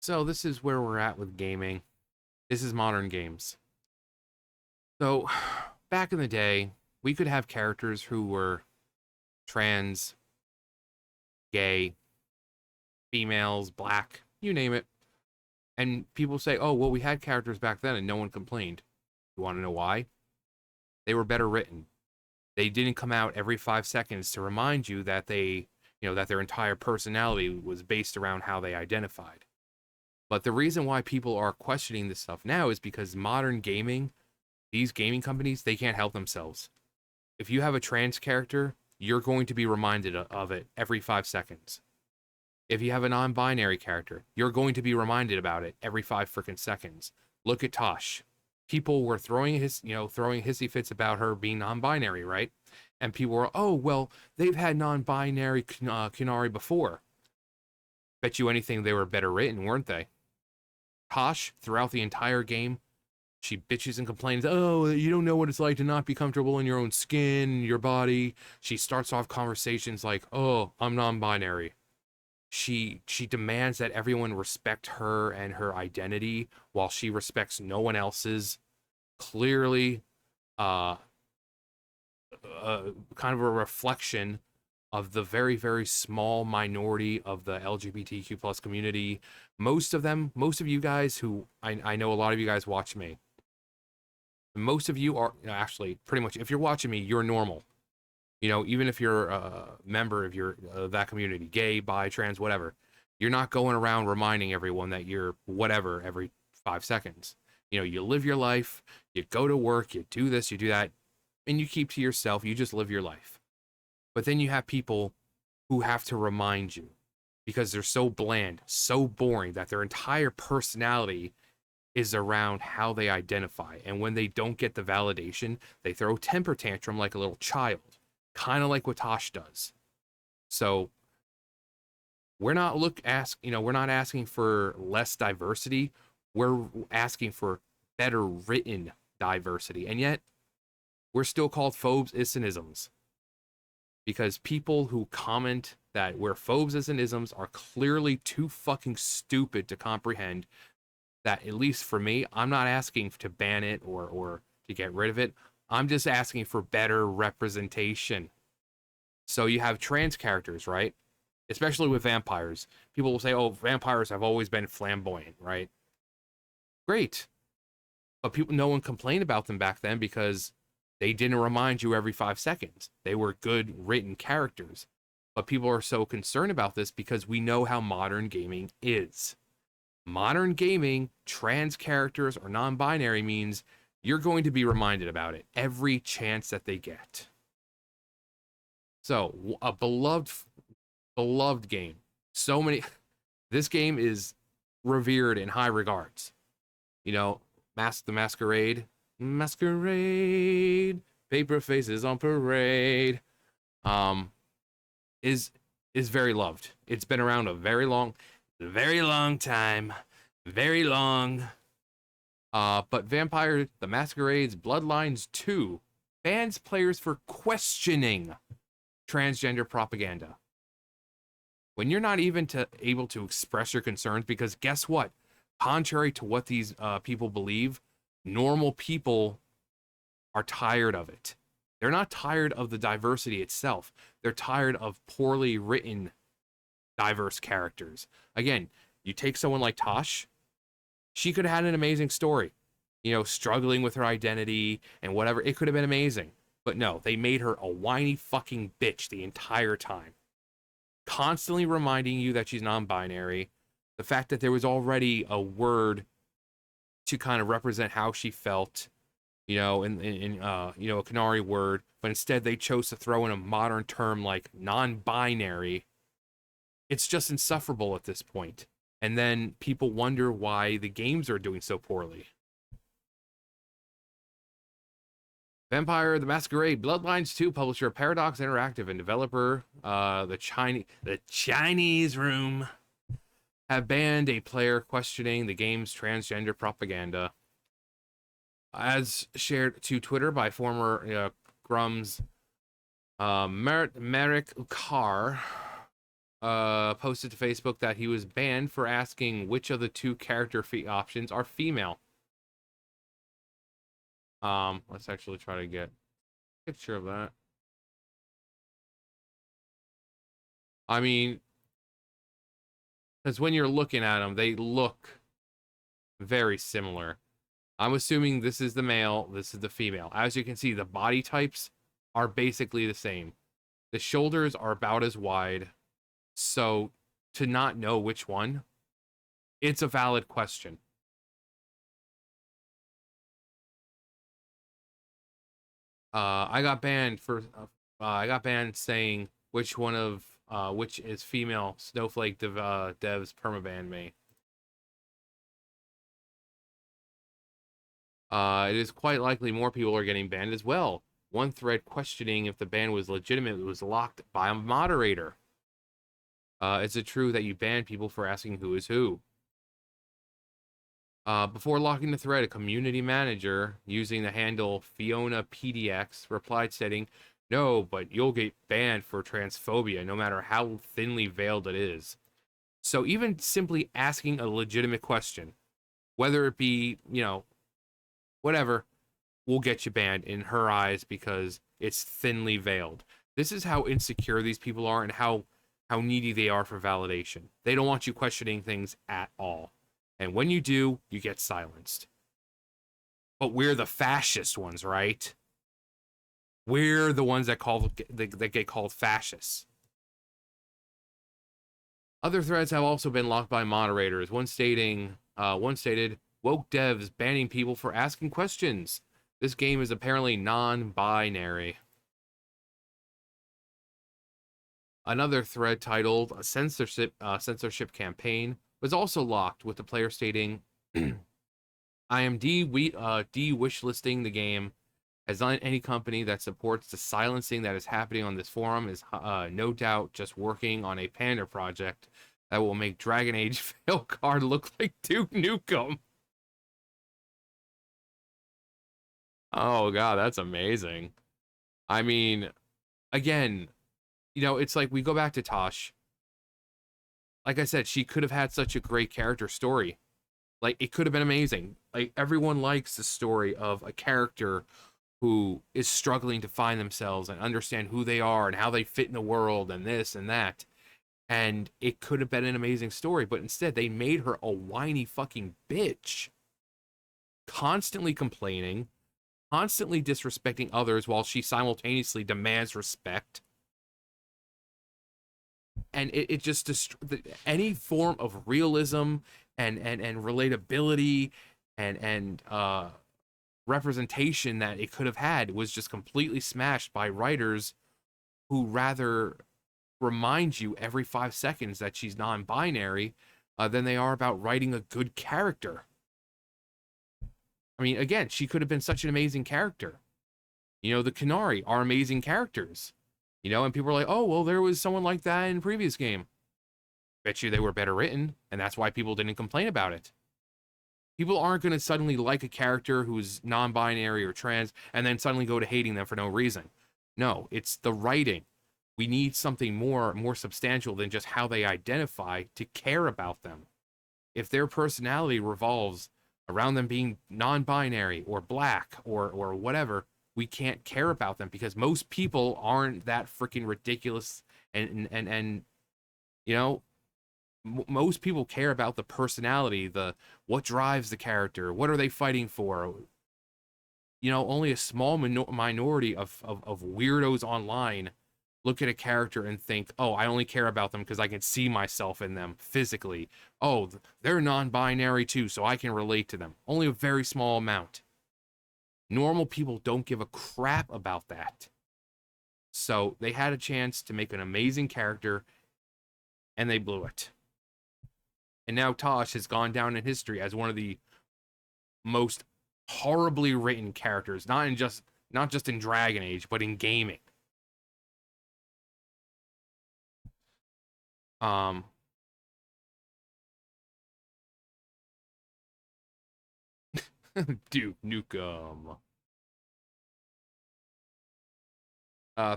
So this is where we're at with gaming. This is modern games. So back in the day, we could have characters who were trans, gay, females, black, you name it. And people say, oh, well, we had characters back then and no one complained. You want to know why? They were better written. They didn't come out every 5 seconds to remind you that that their entire personality was based around how they identified. But the reason why people are questioning this stuff now is because modern gaming, these gaming companies, they can't help themselves. If you have a trans character, you're going to be reminded of it every 5 seconds. If you have a non-binary character, you're going to be reminded about it every 5 freaking seconds. Look at Tosh. People were throwing hissy fits about her being non-binary, right? And people were, oh well, they've had non-binary Kunari before. Bet you anything they were better written, weren't they? Tosh, throughout the entire game, she bitches and complains, oh, you don't know what it's like to not be comfortable in your own skin, your body. She starts off conversations like, oh, I'm non-binary. She demands that everyone respect her and her identity while she respects no one else's. Clearly, uh, kind of a reflection of the very, very small minority of the LGBTQ plus community. Most of you guys who I know a lot of you guys watch me. Most of you are actually pretty much, if you're watching me, you're normal. Even if you're a member of that community, gay, bi, trans, whatever, you're not going around reminding everyone that you're whatever every 5 seconds. You live your life, you go to work, you do this, you do that, and you keep to yourself. You just live your life. But then you have people who have to remind you because they're so bland, so boring that their entire personality is around how they identify. And when they don't get the validation, they throw a temper tantrum like a little child, kind of like what Tosh does. So we're not asking for less diversity. We're asking for better written diversity. And yet we're still called phobes, isms, because people who comment that we're phobes, isms are clearly too fucking stupid to comprehend that, at least for me, I'm not asking to ban it or to get rid of it. I'm just asking for better representation. So you have trans characters, right? Especially with vampires. People will say, oh, vampires have always been flamboyant, right? Great. But no one complained about them back then because they didn't remind you every 5 seconds. They were good written characters. But people are so concerned about this because we know how modern gaming is. Modern gaming, trans characters or non-binary means you're going to be reminded about it every chance that they get. So, a beloved game. So many This game is revered in high regards. The Masquerade, paper faces on parade. Um is very loved. It's been around a very long time. Very long. But Vampire the Masquerade's Bloodlines 2 bans players for questioning transgender propaganda. When you're not even able to express your concerns, because guess what? Contrary to what these people believe, normal people are tired of it. They're not tired of the diversity itself. They're tired of poorly written diverse characters. Again, you take someone like Tosh, she could have had an amazing story, struggling with her identity and whatever. It could have been amazing. But no, they made her a whiny fucking bitch the entire time, constantly reminding you that she's non-binary. The fact that there was already a word to kind of represent how she felt, in a Canary word, but instead they chose to throw in a modern term like non-binary. It's just insufferable at this point. And then people wonder why the games are doing so poorly. Vampire the Masquerade Bloodlines 2 publisher Paradox Interactive and developer the Chinese Room have banned a player questioning the game's transgender propaganda. As shared to Twitter by former Grum's Merrick Carr, posted to Facebook that he was banned for asking which of the two character options are female. Let's actually try to get a picture of that. I mean, because when you're looking at them, they look very similar. I'm assuming this is the male, this is the female. As you can see, the body types are basically the same. The shoulders are about as wide. So to not know which one, it's a valid question. I got banned for I got banned saying which is female. Snowflake devs permaban me. It is quite likely more people are getting banned as well. One thread questioning if the ban was legitimate was locked by a moderator. Is it true that you ban people for asking who is who? Before locking the thread, a community manager using the handle FionaPDX replied stating, "No, but you'll get banned for transphobia, no matter how thinly veiled it is." So even simply asking a legitimate question, whether it be, whatever, will get you banned in her eyes because it's thinly veiled. This is how insecure these people are and how needy they are for validation. They don't want you questioning things at all. And when you do, you get silenced. But we're the fascist ones, right? We're the ones that get called fascists. Other threads have also been locked by moderators. One stated, "Woke devs banning people for asking questions. This game is apparently non-binary." Another thread titled "A censorship campaign" was also locked, with the player stating, "I am de-wishlisting the game, as any company that supports the silencing that is happening on this forum is no doubt just working on a pander project that will make Dragon Age fail card look like Duke Nukem." Oh god, that's amazing. I mean, again, it's like we go back to Tosh. Like I said, she could have had such a great character story. Like, it could have been amazing. Like, everyone likes the story of a character who is struggling to find themselves and understand who they are and how they fit in the world and this and that. And it could have been an amazing story, but instead they made her a whiny fucking bitch, constantly complaining, constantly disrespecting others while she simultaneously demands respect. And it just any form of realism and relatability and representation that it could have had was just completely smashed by writers who rather remind you every 5 seconds that she's non-binary than they are about writing a good character. I mean, again, she could have been such an amazing character. The Canary are amazing characters. And people are like, "Oh, well, there was someone like that in a previous game." Bet you they were better written, and that's why people didn't complain about it. People aren't going to suddenly like a character who's non-binary or trans and then suddenly go to hating them for no reason. No, it's the writing. We need something more substantial than just how they identify to care about them. If their personality revolves around them being non-binary or black or whatever, we can't care about them because most people aren't that freaking ridiculous and you know most people care about the personality, the what drives the character, what are they fighting for. Only a small minority of weirdos online look at a character and think, "Oh, I only care about them because I can see myself in them physically. Oh, they're non-binary too, so I can relate to them." Only a very small amount. Normal people don't give a crap about that. So they had a chance to make an amazing character, and they blew it. And now Tosh has gone down in history as one of the most horribly written characters, not just in Dragon Age, but in gaming. Um, Duke Nukem.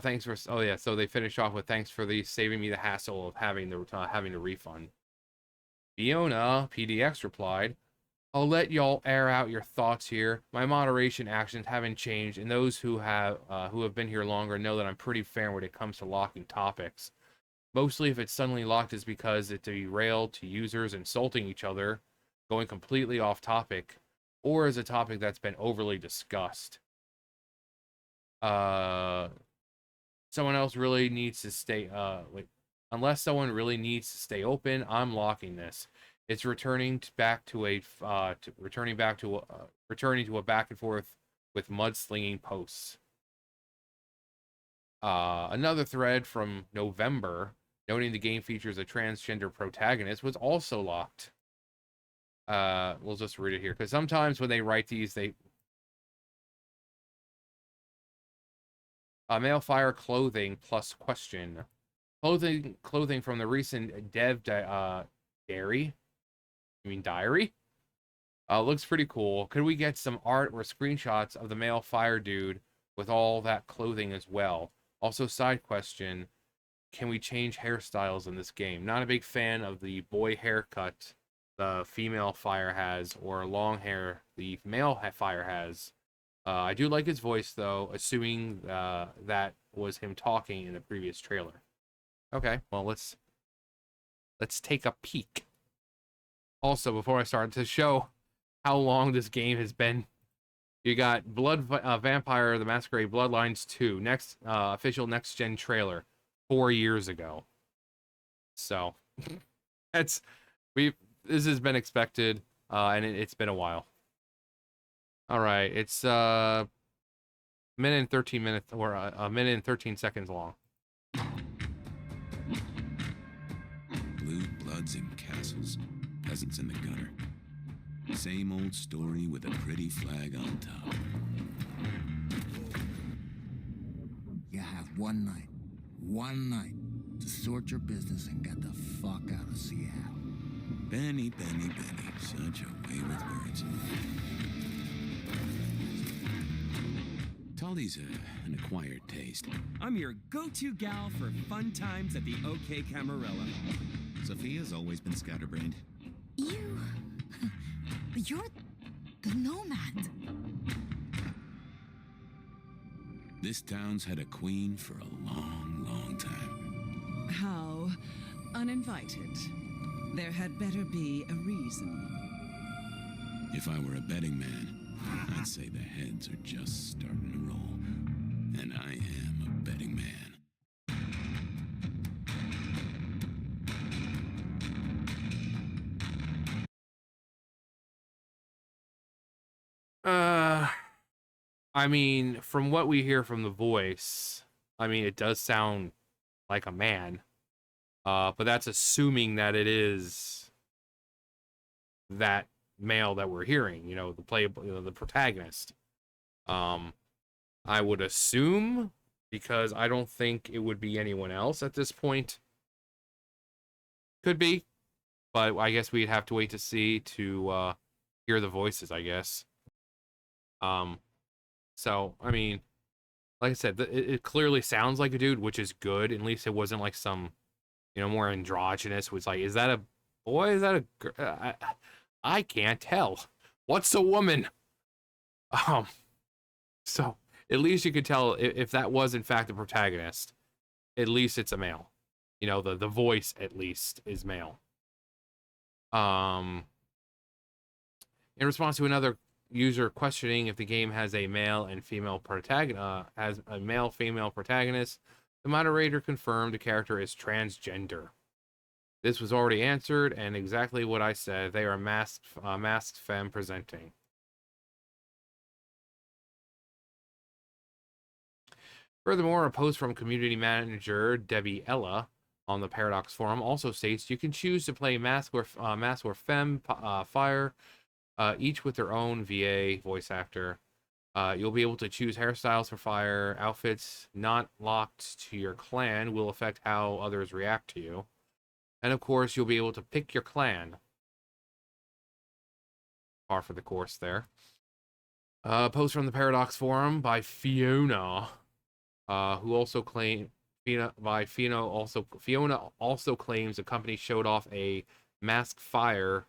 Thanks for. Oh yeah, so they finish off with thanks for the saving me the hassle of having the refund. Fiona PDX replied, "I'll let y'all air out your thoughts here. My moderation actions haven't changed, and those who have been here longer know that I'm pretty fair when it comes to locking topics. Mostly, if it's suddenly locked, is because it derailed to users insulting each other, going completely off topic, or is a topic that's been overly discussed. Uh, someone else really needs to stay. Unless someone really needs to stay open, I'm locking this. It's back to a returning to a back and forth with mudslinging posts." Another thread from November noting the game features a transgender protagonist was also locked. We'll just read it here because sometimes when they write these, they male fire clothing plus question. Clothing from the recent diary. You mean diary? Looks pretty cool. Could we get some art or screenshots of the male fire dude with all that clothing as well? Also, side question: can we change hairstyles in this game? Not a big fan of the boy haircut the female fire has, or long hair the male fire has. I do like his voice though, assuming that was him talking in the previous trailer. Okay, well let's take a peek. Also, before I start to show how long this game has been, you got Vampire the Masquerade Bloodlines 2, next official next gen trailer 4 years ago. So that's this has been expected, and it's been a while. All right, it's minute and 13 minutes, or a minute and 13 seconds long. Blue bloods in castles, peasants in the gutter. Same old story with a pretty flag on top. You have one night to sort your business and get the fuck out of Seattle. Benny, such a way with words. Tully's an acquired taste. I'm your go-to gal for fun times at the OK Camarilla. Sophia's always been scatterbrained. You're the nomad. This town's had a queen for a long, long time. How uninvited. There had better be a reason. If I were a betting man, I'd say the heads are just starting to roll. And I am a betting man. I mean, from what we hear from the voice, I mean, it does sound like a man. But that's assuming that it is that male that we're hearing, the protagonist. I would assume, because I don't think it would be anyone else at this point. Could be, but I guess we'd have to wait to see to hear the voices, I guess. So, I mean, like I said, it clearly sounds like a dude, which is good. At least it wasn't like some, more androgynous. Was like, is that a boy? Is that a girl? I can't tell. What's a woman? So at least you could tell if that was in fact the protagonist. At least it's a male. The voice at least is male. In response to another user questioning if the game has a male and female protagonist, female protagonist, the moderator confirmed the character is transgender. This was already answered, and exactly what I said. They are masked femme presenting. Furthermore, a post from community manager Debbie Ella on the Paradox forum also states you can choose to play mask or femme fire, each with their own VA voice actor. You'll be able to choose hairstyles for fire. Outfits not locked to your clan will affect how others react to you. And of course, you'll be able to pick your clan. Par for the course there. Post from the Paradox forum by Fiona. who also claim Fiona also claims the company showed off a mask fire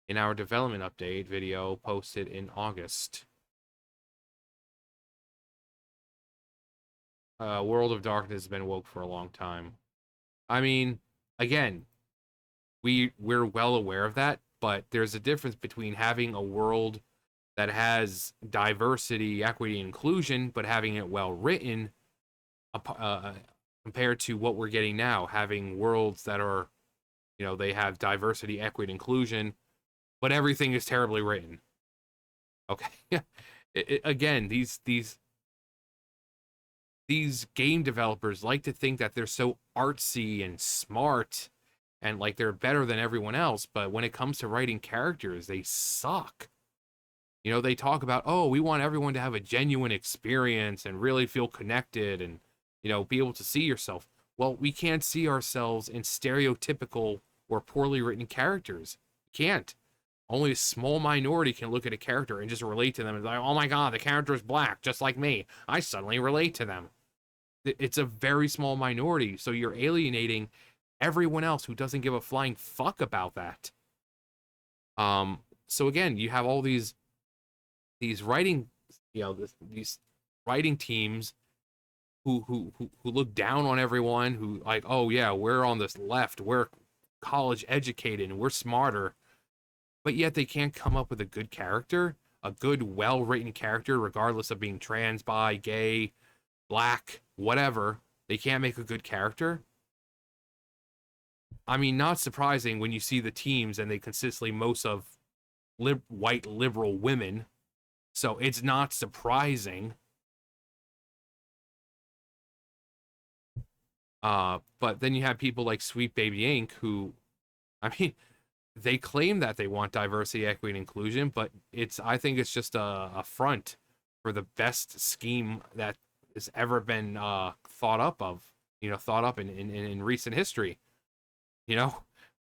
in our development update video posted in August. World of Darkness has been woke for a long time. I mean, again, we're well aware of that, but there's a difference between having a world that has diversity, equity, and inclusion, but having it well written, compared to what we're getting now, having worlds that are, they have diversity, equity, inclusion, but everything is terribly written. Okay, again, these game developers like to think that they're so artsy and smart and like they're better than everyone else, but when it comes to writing characters, they suck. They talk about, oh, we want everyone to have a genuine experience and really feel connected and, be able to see yourself. Well, we can't see ourselves in stereotypical or poorly written characters. Can't. Only a small minority can look at a character and just relate to them and be like, oh my god, the character is black, just like me. I suddenly relate to them. It's a very small minority, so you're alienating everyone else who doesn't give a flying fuck about that. So again, you have all these writing, these writing teams who look down on everyone, who like, oh yeah, we're on this left, we're college educated and we're smarter, but yet they can't come up with a good character, a good, well-written character, regardless of being trans, bi, gay, black, whatever. They can't make a good character. I mean, not surprising when you see the teams and they consistently most of white liberal women. So it's not surprising. But then you have people like Sweet Baby Inc. who, I mean, they claim that they want diversity, equity, and inclusion, but I think it's just a front for the best scheme that has ever been thought up in recent history.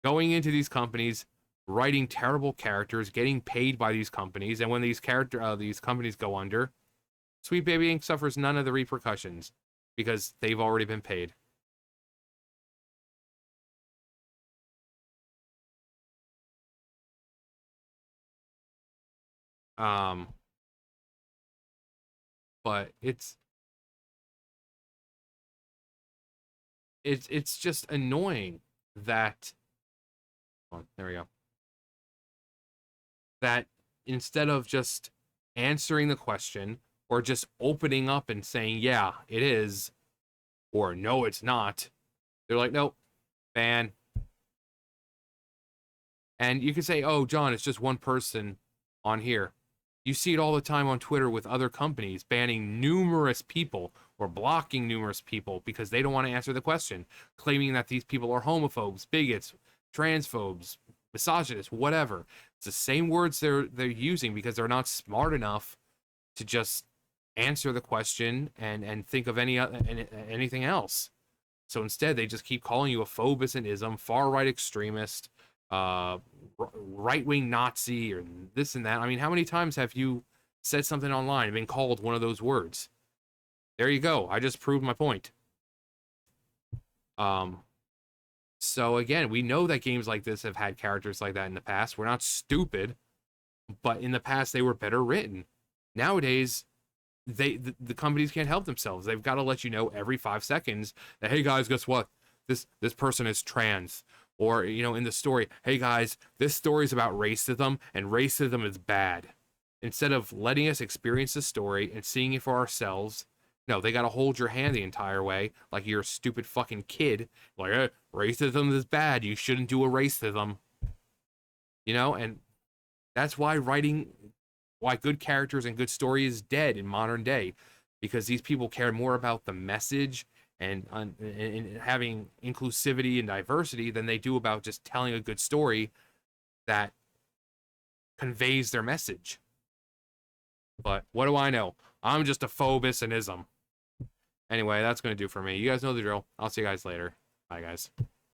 Going into these companies, writing terrible characters, getting paid by these companies, and when these companies go under, Sweet Baby Inc. suffers none of the repercussions because they've already been paid. But it's just annoying that, oh, there we go, that instead of just answering the question or just opening up and saying, yeah, it is, or no, it's not, they're like, nope, ban. And you can say, oh, John, it's just one person on here. You see it all the time on Twitter with other companies banning numerous people or blocking numerous people because they don't want to answer the question, claiming that these people are homophobes, bigots, transphobes, misogynists, whatever. It's the same words they're using because they're not smart enough to just answer the question and think of anything else. So instead, they just keep calling you a phobus and ism, far-right extremist, right-wing Nazi, or this and that. I mean, how many times have you said something online and been called one of those words? There you go. I just proved my point. So again, we know that games like this have had characters like that in the past. We're not stupid, but in the past they were better written. Nowadays, the companies can't help themselves. They've got to let you know every 5 seconds that, hey guys, guess what? This person is trans. Or, in the story, hey guys, this story is about racism, and racism is bad. Instead of letting us experience the story and seeing it for ourselves, no, they gotta hold your hand the entire way, like you're a stupid fucking kid. Like, hey, racism is bad, you shouldn't do a racism. And that's why good characters and good story is dead in modern day. Because these people care more about the message and having inclusivity and diversity than they do about just telling a good story that conveys their message. But what do I know? I'm just a phobus and ism. Anyway, that's going to do for me. You guys know the drill. I'll see you guys later. Bye, guys.